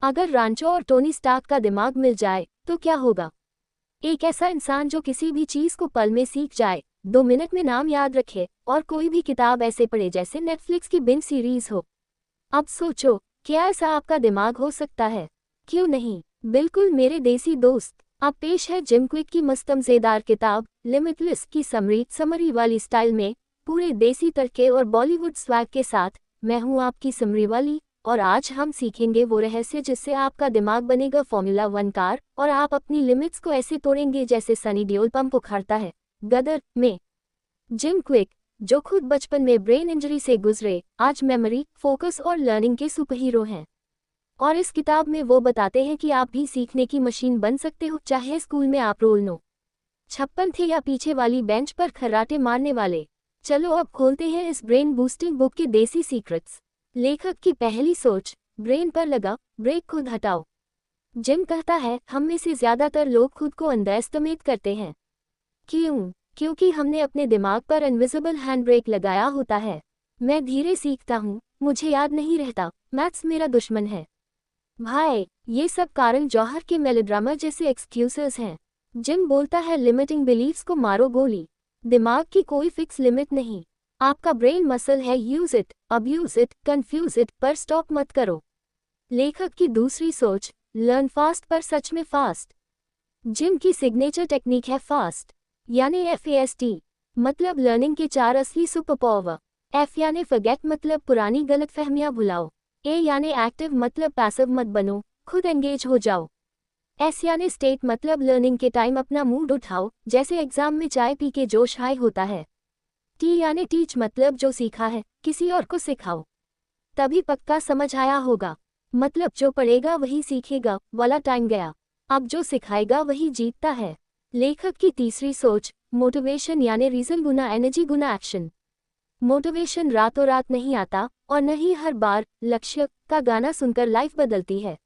अगर रांचो और Tony Stark का दिमाग मिल जाए तो क्या होगा? एक ऐसा इंसान जो किसी भी चीज को पल में सीख जाए, 2 मिनट में नाम याद रखे और कोई भी किताब ऐसे पढ़े जैसे नेटफ्लिक्स की बिंज सीरीज हो। अब सोचो, क्या ऐसा आपका दिमाग हो सकता है? क्यों नहीं, बिल्कुल मेरे देसी दोस्त। अब पेश है जिम क्विक की मस्त मजेदार किताब लिमिटलेस की समरी वाली स्टाइल में, पूरे देसी तड़के और बॉलीवुड स्वैग के साथ। मैं हूं आपकी समरी वाली, और आज हम सीखेंगे वो रहस्य जिससे आपका दिमाग बनेगा फॉर्मूला 1 कार और आप अपनी लिमिट्स को ऐसे तोड़ेंगे जैसे सनी देओल पंप उखाड़ता है गदर में। जिम क्विक, जो खुद बचपन में ब्रेन इंजरी से गुजरे, आज मेमोरी, फोकस और लर्निंग के सुपरहीरो हैं। और इस किताब में वो बताते हैं कि आप भी सीखने की मशीन बन सकते हो, चाहे स्कूल में आप रोल नो 56 थे या पीछे वाली बेंच पर खर्राटे मारने वाले। चलो अब खोलते हैं इस ब्रेन बूस्टिंग बुक के देसी सीक्रेट्स। लेखक की पहली सोच, ब्रेन पर लगा ब्रेक खुद हटाओ। जिम कहता है हम में से ज्यादातर लोग खुद को अंडरएस्टिमेट करते हैं। क्यों? क्योंकि हमने अपने दिमाग पर इनविजिबल हैंड ब्रेक लगाया होता है। मैं धीरे सीखता हूँ, मुझे याद नहीं रहता, मैथ्स मेरा दुश्मन है। भाई, ये सब कारण जौहर के मेलोड्रामा जैसे एक्सक्यूजेस हैं। जिम बोलता है लिमिटिंग बिलीव्स को मारो गोली। दिमाग की कोई फिक्स लिमिट नहीं। आपका ब्रेन मसल है, use it, abuse it, confuse it, पर स्टॉप मत करो। लेखक की दूसरी सोच, लर्न फास्ट पर सच में फास्ट। जिम की सिग्नेचर टेक्निक है फास्ट, यानी FAST, मतलब लर्निंग के 4 असली सुपर पावर। F यानी फॉरगेट, मतलब पुरानी गलतफहमियां भुलाओ। A यानी एक्टिव, मतलब पैसिव मत बनो, खुद एंगेज हो जाओ। S यानी स्टेट, मतलब लर्निंग के टाइम अपना मूड उठाओ, जैसे एग्जाम में चाय पी के जोश हाई होता है। T यानी टीच, मतलब जो सीखा है किसी और को सिखाओ, तभी पक्का समझ आया होगा। मतलब जो पढ़ेगा वही सीखेगा वाला टाइम गया। अब जो सिखाएगा वही जीतता है। लेखक की तीसरी सोच, मोटिवेशन यानी रीजन गुना एनर्जी गुना एक्शन। मोटिवेशन रातों रात नहीं आता, और न ही हर बार लक्ष्य का गाना सुनकर लाइफ बदलती है।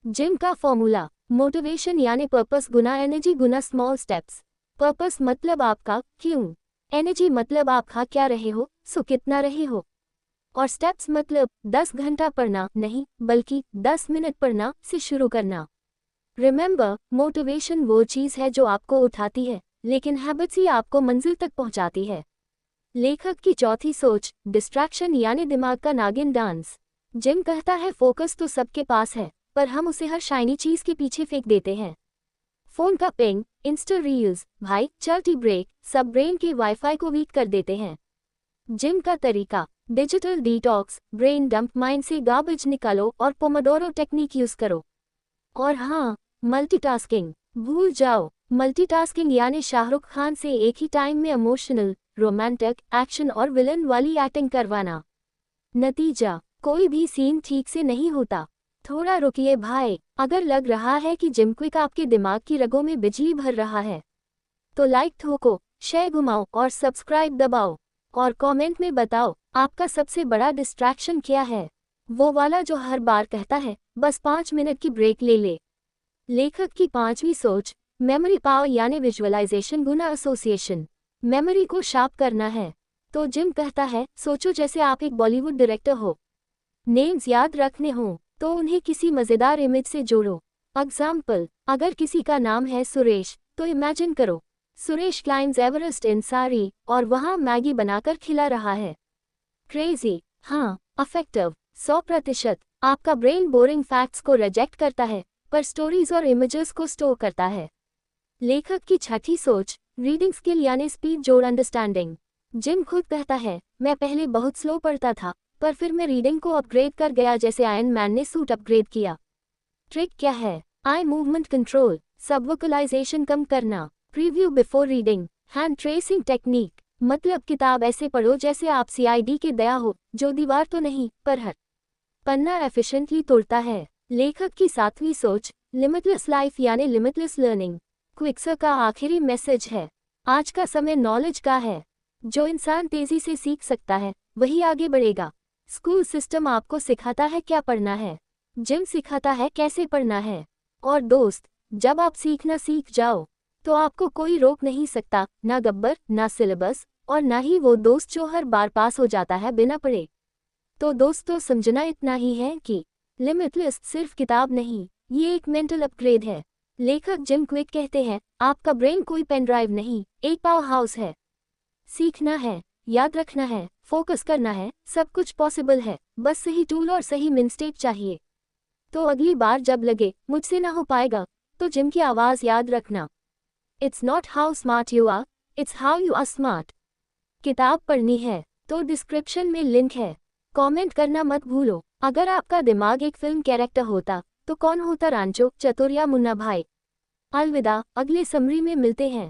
जिम का फॉर्मूला, मोटिवेशन यानी पर्पस गुना एनर्जी गुना स्मॉल स्टेप्स। पर्पस मतलब आपका क्यों, एनर्जी मतलब आप खा क्या रहे हो, सो कितना रहे हो, और स्टेप्स मतलब 10 घंटा पढ़ना नहीं, बल्कि 10 मिनट पढ़ना से शुरू करना। रिमेंबर, मोटिवेशन वो चीज़ है जो आपको उठाती है, लेकिन हैबिट्स ही आपको मंजिल तक पहुंचाती है। लेखक की चौथी सोच, डिस्ट्रैक्शन यानी दिमाग का नागिन डांस। जिम कहता है फोकस तो सबके पास है, पर हम उसे हर शाइनी चीज के पीछे फेंक देते हैं। फोन का पिंग, इंस्टा रील्स, भाई चल टी ब्रेक, सब ब्रेन के वाईफाई को वीक कर देते हैं। जिम का तरीका, digital detox, brain dump, mind से गार्बेज निकालो और पोमोडोरो टेक्निक यूज करो। और हाँ, मल्टीटास्किंग भूल जाओ। मल्टीटास्किंग यानी शाहरुख खान से एक ही टाइम में इमोशनल, रोमांटिक, एक्शन और विलन वाली एक्टिंग करवाना। नतीजा, कोई भी सीन ठीक से नहीं होता। थोड़ा रुकिए भाई, अगर लग रहा है कि जिम क्विक आपके दिमाग की रगों में बिजली भर रहा है, तो लाइक ठोको, शेयर घुमाओ और सब्सक्राइब दबाओ। और कमेंट में बताओ आपका सबसे बड़ा डिस्ट्रैक्शन क्या है, वो वाला जो हर बार कहता है बस 5 मिनट की ब्रेक ले ले। लेखक की पांचवी सोच, मेमोरी पावर यानी विजुअलाइजेशन गुना एसोसिएशन। मेमोरी को शार्प करना है, तो जिम कहता है सोचो जैसे आप एक बॉलीवुड डायरेक्टर हो। नेम्स याद रखने हो तो उन्हें किसी मजेदार इमेज से जोड़ो। एग्जाम्पल, अगर किसी का नाम है सुरेश, तो इमेजिन करो सुरेश क्लाइम्स एवरेस्ट इन साड़ी और वहां मैगी बनाकर खिला रहा है। क्रेजी, हाँ अफेक्टिव, 100%। आपका ब्रेन बोरिंग फैक्ट्स को रिजेक्ट करता है, पर स्टोरीज और इमेजेस को स्टोर करता है। लेखक की छठी सोच, रीडिंग स्किल यानी स्पीड जोड़ अंडरस्टैंडिंग। जिम खुद कहता है मैं पहले बहुत स्लो पढ़ता था, पर फिर मैं रीडिंग को अपग्रेड कर गया जैसे आयरन मैन ने सूट अपग्रेड किया। ट्रिक क्या है? आई मूवमेंट कंट्रोल, सब वोकलाइजेशन कम करना, preview before reading, hand tracing technique, मतलब किताब ऐसे पढ़ो जैसे आप CID के दया हो, जो दीवार तो नहीं पर हर पन्ना एफिशिएंटली तोड़ता है। लेखक की सातवीं सोच, लिमिटलेस लाइफ यानी लिमिटलेस लर्निंग। क्विक्सर का आखिरी मैसेज है, आज का समय नॉलेज का है। जो इंसान तेजी से सीख सकता है वही आगे बढ़ेगा। स्कूल सिस्टम आपको सिखाता है क्या पढ़ना है, जिम सिखाता है कैसे पढ़ना है। और दोस्त, जब आप सीखना सीख जाओ तो आपको कोई रोक नहीं सकता, ना गब्बर, ना सिलेबस, और ना ही वो दोस्त जो हर बार पास हो जाता है बिना पढ़े। तो दोस्तों समझना इतना ही है कि लिमिटलिस्ट सिर्फ किताब नहीं, ये एक मेंटल अपग्रेड है। लेखक जिम क्विक कहते हैं, आपका ब्रेन कोई पेन ड्राइव नहीं, एक पावर हाउस है। सीखना है, याद रखना है, फोकस करना है, सब कुछ पॉसिबल है, बस सही टूल और सही मिस्टेक चाहिए। तो अगली बार जब लगे मुझसे ना हो पाएगा, तो जिम की आवाज़ याद रखना। It's not how smart you are, it's how you are smart. किताब पढ़नी है तो डिस्क्रिप्शन में लिंक है। कमेंट करना मत भूलो। अगर आपका दिमाग एक फिल्म कैरेक्टर होता तो कौन होता, रांचो, चतुर या मुन्ना भाई? अलविदा, अगले समरी में मिलते हैं।